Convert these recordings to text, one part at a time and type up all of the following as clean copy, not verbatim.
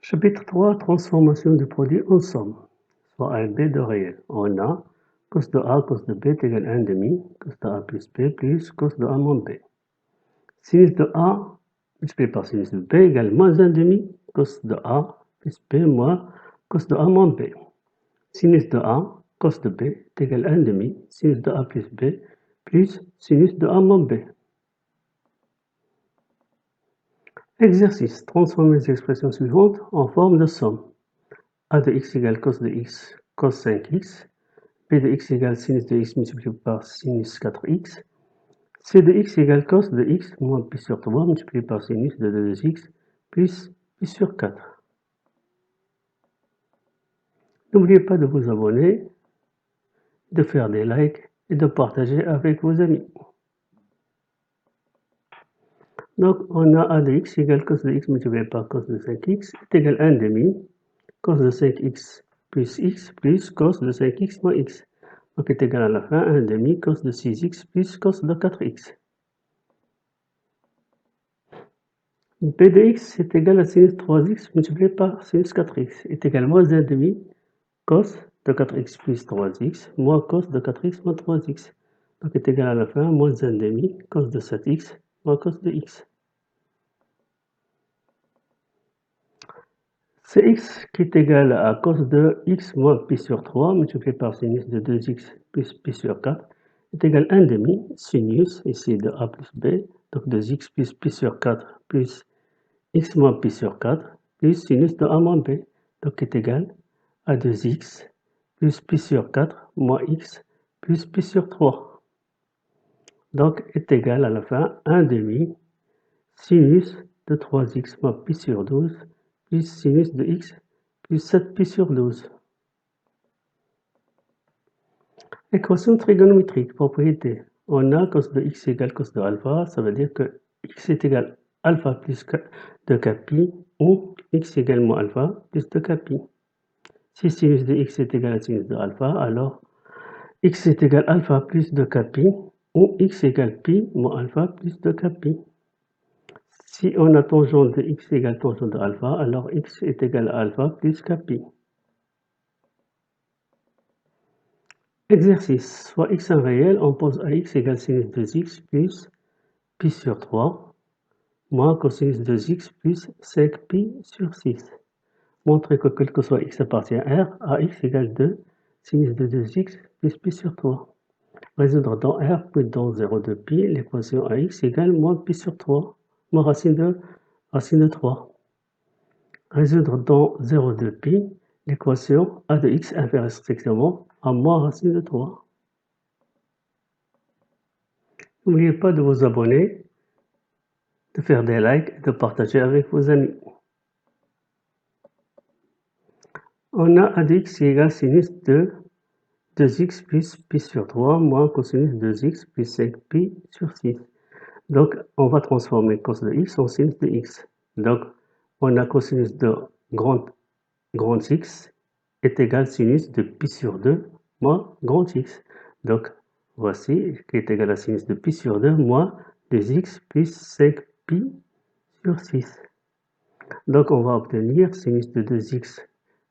Chapitre 3, transformation du produit en somme, soit A et B de réel. On a cos de A, cos de B est égal à 1 demi, cos de A plus B plus cos de A moins B. Sinus de A multiplié par sinus de B égale moins 1 demi, cos de A plus B moins cos de A moins B. Sinus de A, cos de B est égal à 1 demi, sinus de A plus B plus sinus de A moins B. Exercice. Transformer les expressions suivantes en forme de somme. A de x égale cos de x, cos 5x. B de x égale sinus de x multiplié par sinus 4x. C de x égale cos de x moins pi sur 3 multiplié par sinus de 2x plus pi sur 4. N'oubliez pas de vous abonner, de faire des likes et de partager avec vos amis. Donc, on a A de x égale cos de x multiplié par cos de 5x est égal à 1 demi, cos de 5x plus cos de 5x moins x. Donc, est égal à la fin 1 demi cos de 6x plus cos de 4x. B de x est égal à sinus 3x multiplié par sinus 4x est égal à moins 1 demi cos de 4x plus 3x moins cos de 4x moins 3x. Donc, est égal à la fin moins 1 demi cos de 7x moins cos de x. C'est x qui est égal à cos de x moins pi sur 3 multiplié par sinus de 2x plus pi sur 4 est égal à 1 demi sinus ici de a plus b, donc 2x plus pi sur 4 plus x moins pi sur 4 plus sinus de a moins b, donc est égal à 2x plus pi sur 4 moins x plus pi sur 3. Donc est égal à la fin 1 demi sinus de 3x moins pi sur 12 plus sinus de x plus 7 pi sur 12. Équation trigonométrique, propriété. On a cos de x égale cos de alpha, ça veut dire que x est égal à alpha plus 2k pi ou x égale moins alpha plus 2k pi. Si sinus de x est égal à sinus de alpha, alors x est égal à alpha plus 2k pi ou x égale pi moins alpha plus 2k pi. Si on a tangente de x égale tangente de alpha, alors x est égal à alpha plus k pi. Exercice. Soit x un réel, on pose à x égale sinus de x plus pi sur 3 moins cosinus de x plus sec pi sur 6. Montrez que quel que soit x appartient à R, à x égale 2 sinus de 2x plus pi sur 3. Résoudre dans R puis dans 0,2 pi l'équation ax égale moins pi sur 3 moins racine de 3. Résoudre dans 0,2 pi l'équation a de x inférieure strictement à moins racine de 3. N'oubliez pas de vous abonner, de faire des likes et de partager avec vos amis. On a a de x égale sinus de 2x plus pi sur 3 moins cosinus de 2x plus 5 pi sur 6. Donc, on va transformer cos de x en sinus de x. Donc, on a cosinus de grand X est égal sinus de pi sur 2 moins grand X. Donc, voici qui est égal à sinus de pi sur 2 moins 2x plus 5 pi sur 6. Donc, on va obtenir sinus de 2x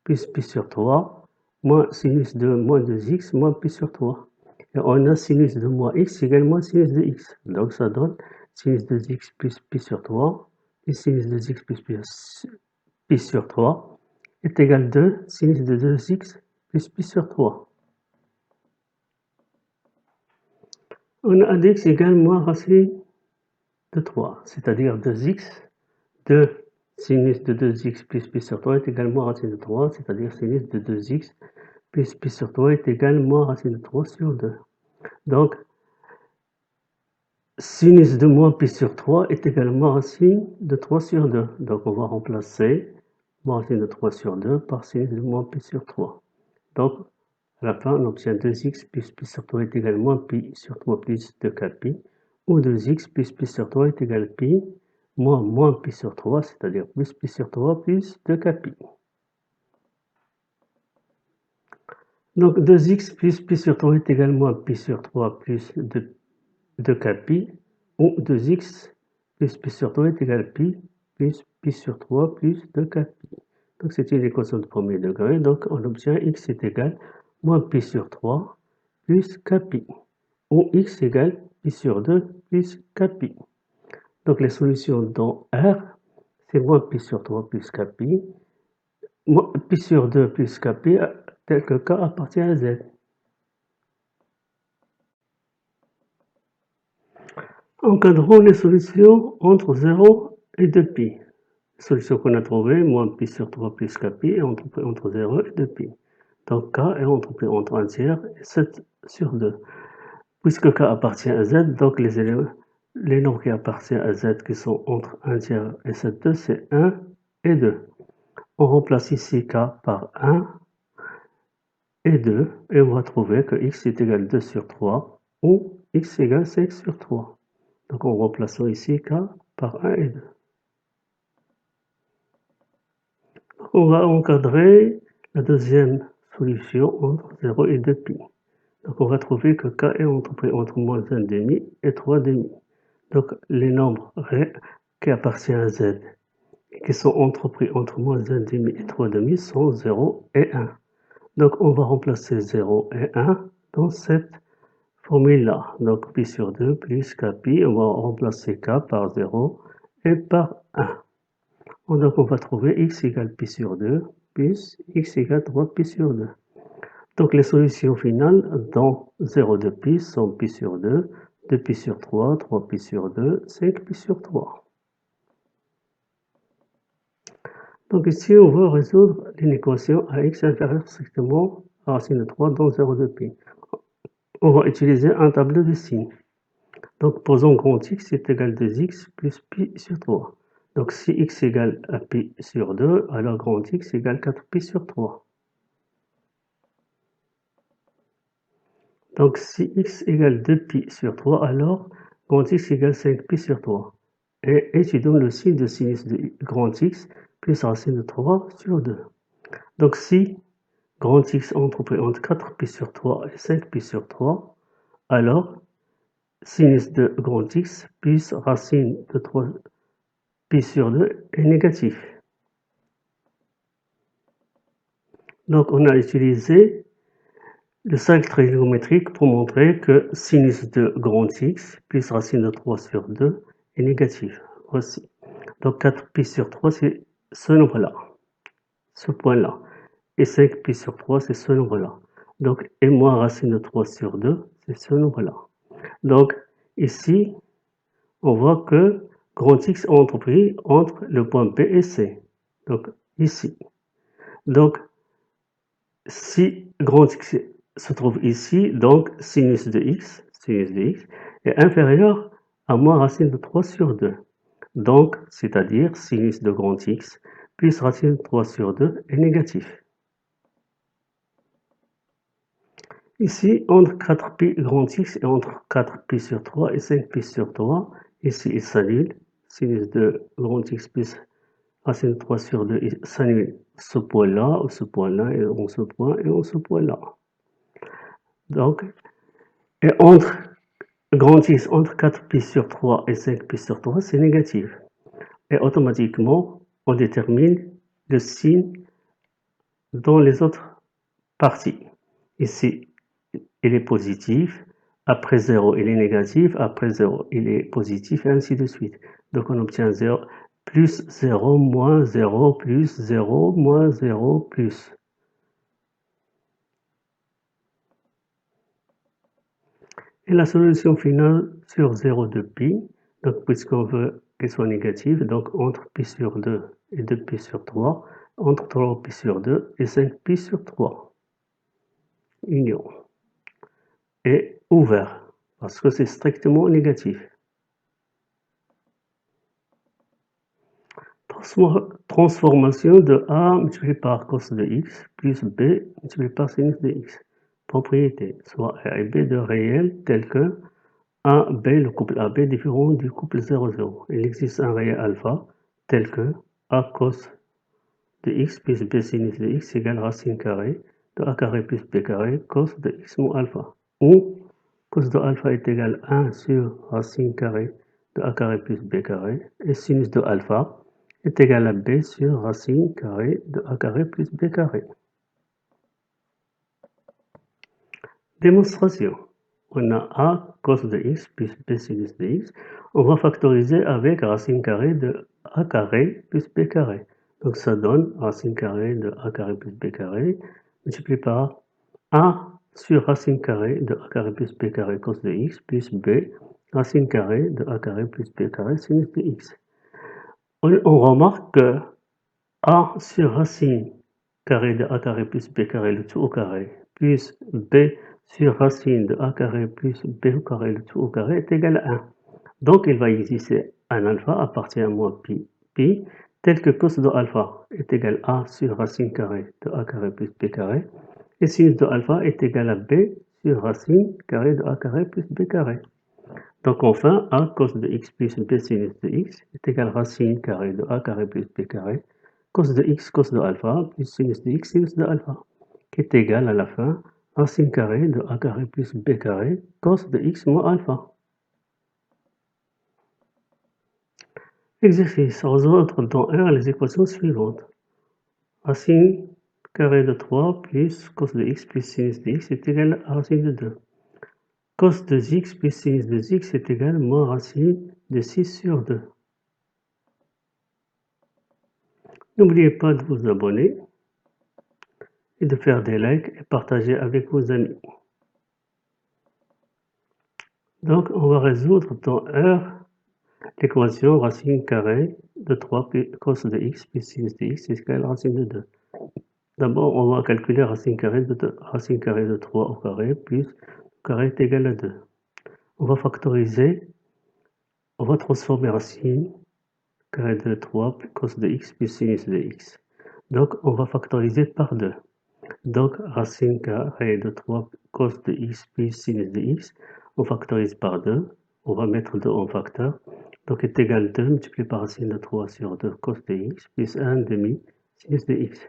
plus pi sur 3 moins sinus de moins 2x moins pi sur 3. Et on a sinus de moins x égale moins sinus de x. Donc, ça donne sinus de x plus pi sur 3 et sinus de x plus pi sur 3 est égal à 2 sinus de 2x plus pi sur 3. On a dx égale moins racine de 3, c'est-à-dire 2x, 2 sinus de 2x plus pi sur 3 est égal à moins racine de 3, c'est-à-dire sinus de 2x plus pi sur 3 est égal à moins racine de 3 sur 2. Donc, sinus de moins pi sur 3 est égal à moins racine de 3 sur 2. Donc, on va remplacer moins racine de 3 sur 2 par sinus de moins pi sur 3. Donc, à la fin, on obtient 2x plus pi sur 3 est égal à moins pi sur 3 plus 2k pi, ou 2x plus pi sur 3 est égal à pi moins pi sur 3, c'est-à-dire plus pi sur 3 plus 2k pi. Donc 2x plus pi sur 3 est égal à moins pi sur 3 plus 2k pi, ou 2x plus pi sur 3 est égal à pi plus pi sur 3 plus 2k pi. Donc c'est une équation de premier degré, donc on obtient x est égal moins pi sur 3 plus kpi, où x égale pi sur 2 plus kpi. Donc les solutions dans R, c'est moins pi sur 3 plus kpi, pi sur 2 plus kpi, tel que k appartient à z. Encadrons les solutions entre 0 et 2pi. Solution qu'on a trouvée, moins pi sur 3 plus kpi, est entre 0 et 2pi. Donc k est entrepris entre 1 tiers et 7 sur 2. Puisque k appartient à z, donc les nombres qui appartiennent à z qui sont entre 1 tiers et 7, 2, c'est 1 et 2. On remplace ici k par 1 et 2, et on va trouver que x est égal à 2 sur 3, ou x égale 5 sur 3. Donc on remplace ici k par 1 et 2. On va encadrer la deuxième solution entre 0 et 2pi. Donc on va trouver que k est entrepris entre moins 1 demi et 3 demi. Donc les nombres qui appartiennent à z et qui sont entrepris entre moins 1 demi et 3 demi sont 0 et 1. Donc on va remplacer 0 et 1 dans cette formule-là. Donc pi sur 2 plus kpi, on va remplacer k par 0 et par 1. Donc on va trouver x égale pi sur 2 plus x égale 3 pi sur 2. Donc les solutions finales dans 0 de pi sont pi sur 2, 2 pi sur 3, 3 pi sur 2, 5 pi sur 3. Donc ici on va résoudre une équation à x inférieur strictement à racine de 3 dans 0 de pi. On va utiliser un tableau de signes. Donc posons grand x est égal à 2x plus pi sur 3. Donc si x égale à pi sur 2, alors grand x égale 4 pi sur 3. Donc si x égale 2pi sur 3, alors grand x égale 5pi sur 3. Et tu donnes le signe de sinus de grand x plus racine de 3 sur 2. Donc si grand x entrepris entre 4pi sur 3 et 5pi sur 3, alors sinus de grand x plus racine de 3pi sur 2 est négatif. Donc on a utilisé le cercle trigonométrique pour montrer que sinus de grand x plus racine de 3 sur 2 est négatif. Voici. Donc 4pi sur 3, c'est ce nombre-là, ce point-là. Et 5pi sur 3, c'est ce nombre-là. Donc, et moins racine de 3 sur 2, c'est ce nombre-là. Donc, ici, on voit que grand x est entrepris entre le point B et C. Donc, ici. Donc, si grand x se trouve ici, donc sinus de x est inférieur à moins racine de 3 sur 2. Donc, c'est-à-dire sinus de grand x plus racine de 3 sur 2 est négatif. Ici, entre 4pi grand x et entre 4pi sur 3 et 5pi sur 3, ici il s'annule. Sinus de grand x plus racine de 3 sur 2 s'annule ce point-là, ou ce point-là, et on ce point, et on ce point-là. Donc, et entre grand x entre 4pi sur 3 et 5pi sur 3, c'est négatif. Et automatiquement, on détermine le signe dans les autres parties. Ici, il est positif. Après 0, il est négatif. Après 0, il est positif, et ainsi de suite. Donc, on obtient 0, plus 0, moins 0, plus 0, moins 0, plus. Et la solution finale sur 0 de pi, donc puisqu'on veut qu'elle soit négative, donc entre pi sur 2 et 2pi sur 3, entre 3pi sur 2 et 5pi sur 3. Union. Et ouvert, parce que c'est strictement négatif. Transformation de A multiplié par cos de x plus B multiplié par sinus de x. Propriété, soit A et B de réels tels que A, B, le couple AB différent du couple 0, 0. Il existe un réel alpha tel que A cos de x plus B sinus de x égale racine carrée de A carré plus B carré cos de x moins alpha. Ou cos de alpha est égal à 1 sur racine carrée de A carré plus B carré et sinus de alpha est égal à b sur racine carrée de a carré plus b carré. Démonstration. On a a cos de x plus b sinus de x. On va factoriser avec racine carrée de a carré plus b carré. Donc ça donne racine carrée de a carré plus b carré multiplié par a sur racine carrée de a carré plus b carré cos de x plus b racine carrée de a carré plus b carré sinus de x. On remarque que a sur racine carré de a carré plus b carré le tout au carré plus b sur racine de a carré plus b au carré le tout au carré est égal à 1. Donc il va exister un alpha appartient à moins pi tel que cos de alpha est égal à a sur racine carrée de a carré plus b carré et sinus de alpha est égal à b sur racine carrée de a carré plus b carré. Donc enfin, a cos de x plus b sinus de x est égal à racine carrée de a carré plus b carré cos de x cos de alpha plus sinus de x sinus de alpha qui est égal à la fin racine carrée de a carré plus b carré cos de x moins alpha. Exercice. Résoudre dans R les équations suivantes. Racine carrée de 3 plus cos de x plus sinus de x est égal à racine de 2. Cos de x plus sinus de x est égal à moins racine de 6 sur 2. N'oubliez pas de vous abonner et de faire des likes et partager avec vos amis. Donc, on va résoudre dans R l'équation racine carrée de 3 plus cos de x plus sinus de x est égal à racine de 2. D'abord, on va calculer racine carrée de 3 au carré plus carré est égal à 2. On va factoriser, on va transformer racine carré de 3 plus cos de x plus sinus de x. Donc, on va factoriser par 2. Donc, racine carrée de 3 cos de x plus sinus de x, on factorise par 2. On va mettre 2 en facteur. Donc, est égal à 2 multiplié par racine de 3 sur 2 cos de x plus 1 demi sinus de x.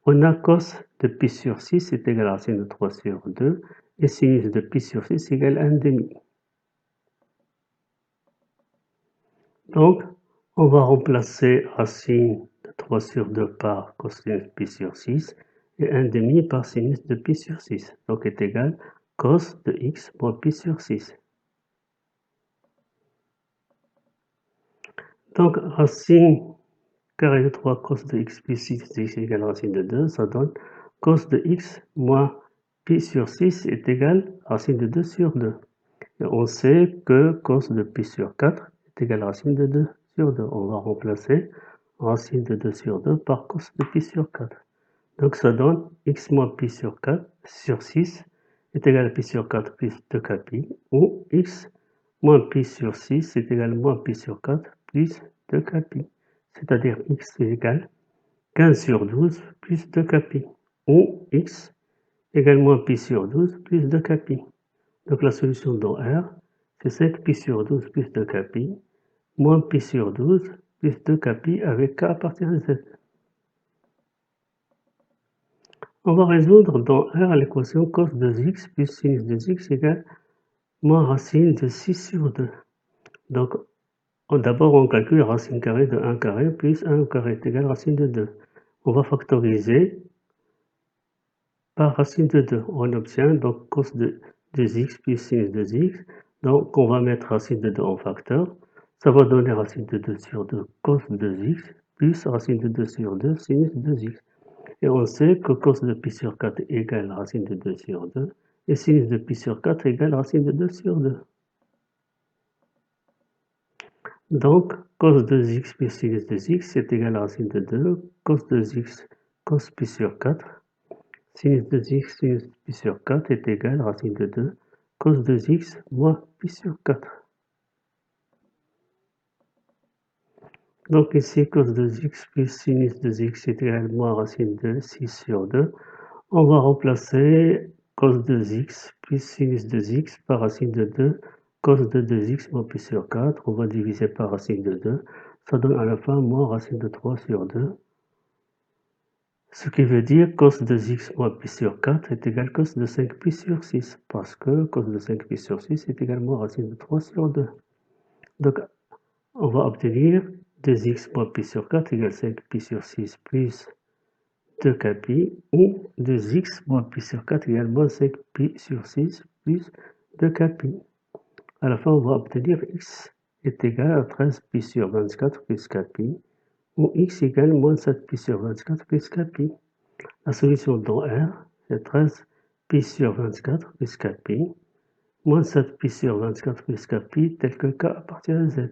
On a cos de pi sur 6 est égal à racine de 3 sur 2 et sinus de pi sur 6 égale 1 demi. Donc, on va remplacer racine de 3 sur 2 par cosinus pi sur 6 et 1 demi par sinus de pi sur 6. Donc, est égal cos de x moins pi sur 6. Donc, racine carré de 3 cos de x plus 6 est égal à racine de 2. Ça donne cos de x moins pi sur 6 est égal à racine de 2 sur 2. Et on sait que cos de pi sur 4 est égal à racine de 2 sur 2. On va remplacer racine de 2 sur 2 par cos de pi sur 4. Donc ça donne x moins pi sur 4 sur 6 est égal à pi sur 4 plus 2k pi, ou x moins pi sur 6 est égal à moins pi sur 4 plus 2k pi. C'est-à-dire x est égal à 15 sur 12 plus 2k pi, ou x égale moins pi sur 12 plus 2k pi. Donc la solution dans R, c'est 5 pi sur 12 plus 2k pi, moins pi sur 12 plus 2k pi avec k à partir de z. On va résoudre dans R l'équation cos de x plus sinus de x égale moins racine de 6 sur 2. Donc d'abord on calcule racine carrée de 1 carré plus 1 au carré est égal à racine de 2. On va factoriser par racine de 2. On obtient donc cos de 2x plus sinus de x. Donc on va mettre racine de 2 en facteur. Ça va donner racine de 2 sur 2 cos de 2x plus racine de 2 sur 2 sinus de 2x. Et on sait que cos de pi sur 4 égale racine de 2 sur 2 et sinus de pi sur 4 égale racine de 2 sur 2. Donc cos de x plus sinus de x est égal à racine de 2 cos de x cos pi sur 4 sinus de x sinus pi sur 4 est égal à racine de 2 cos de x moins pi sur 4. Donc ici cos de x plus sinus de x est égal à moins racine de 6 sur 2. On va remplacer cos de x plus sinus de x par racine de 2 cos de 2x moins pi sur 4. On va diviser par racine de 2. Ça donne à la fin moins racine de 3 sur 2. Ce qui veut dire cos de x moins pi sur 4 est égal à cos de 5 pi sur 6. Parce que cos de 5 pi sur 6 est également racine de 3 sur 2. Donc on va obtenir 2x moins pi sur 4 égale 5pi sur 6 plus 2kpi, ou 2x moins pi sur 4 égale moins 5pi sur 6 plus 2kpi. À la fin, on va obtenir x est égal à 13pi sur 24 plus kpi, ou x égale moins 7pi sur 24 plus kpi. La solution dans R, c'est 13pi sur 24 plus kpi, moins 7pi sur 24 plus kpi, tel que k appartient à z.